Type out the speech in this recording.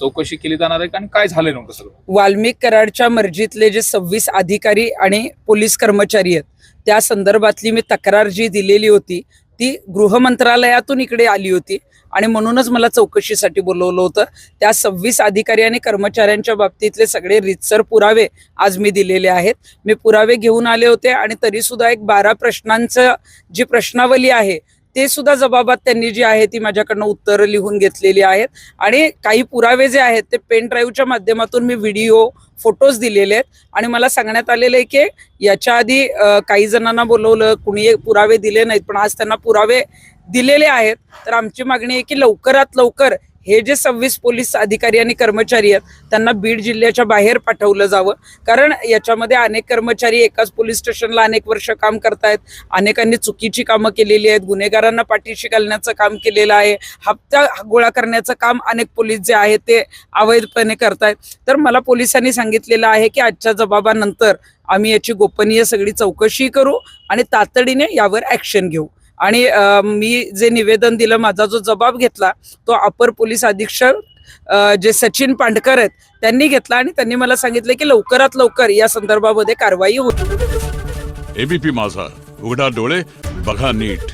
चौकशी केली जाणार आहे आणि काय झालं नेमकं सगळं? वाल्मिक कराडच्या मर्जीतले जे 26 अधिकारी आणि पोलीस कर्मचारी आहेत त्या संदर्भातली मी तक्रार जी दिलेली होती ती गृह मंत्रालयातून इकडे आली होती आणि म्हणूनच मला चौकशीसाठी बोलवलं होतं. त्या 26 अधिकारी आणि कर्मचाऱ्यांच्या बाबतीतले सगळे रीतसर पुरावे आज मी दिलेले आहेत. मी पुरावे घेऊन आले होते आणि तरी सुद्धा एक 12 प्रश्नांचं जी प्रश्नावली आहे ते सुद्धा जबाबात त्यांनी जी आहे ती माझ्याकडनं उत्तरं लिहून घेतलेली आहेत आणि काही पुरावे जे आहेत ते पेन ड्राईव्हच्या माध्यमातून मी व्हिडिओ फोटोज दिलेले आहेत आणि मला सांगण्यात आलेलं आहे की याच्या आधी काही जणांना बोलवलं, कुणी पुरावे दिले नाहीत, पण आज त्यांना पुरावे दिलेले आहेत. तर आमची मागणी आहे की लवकरात लवकर हे जे 26 पोलीस अधिकारी आणि कर्मचारी आहेत त्यांना बीड जिल्ह्याच्या बाहेर पाठवलं जावं. कारण याच्यामध्ये अनेक कर्मचारी एकाच पोलीस स्टेशनला अनेक वर्ष काम करतायत, अनेकांनी चुकीची कामं केलेली आहेत, गुन्हेगारांना पाठीशी घालण्याचं काम केलेलं आहे, हप्ता गोळा करण्याचं काम अनेक पोलीस जे आहे ते अवैधपणे करतायत. तर मला पोलिसांनी सांगितलेलं आहे की आजच्या जबाबानंतर आम्ही याची गोपनीय सगळी चौकशी करू आणि तातडीने यावर ॲक्शन घेऊ. आणि मी जे निवेदन दिलं, माझा जो जबाब घेतला तो अपर पोलीस अधीक्षक जे सचिन पांडकर आहेत त्यांनी घेतला आणि त्यांनी मला सांगितलं की लवकरात लवकर या संदर्भामध्ये कारवाई होईल. एबीपी माझा, उघडा डोळे बघा नीट.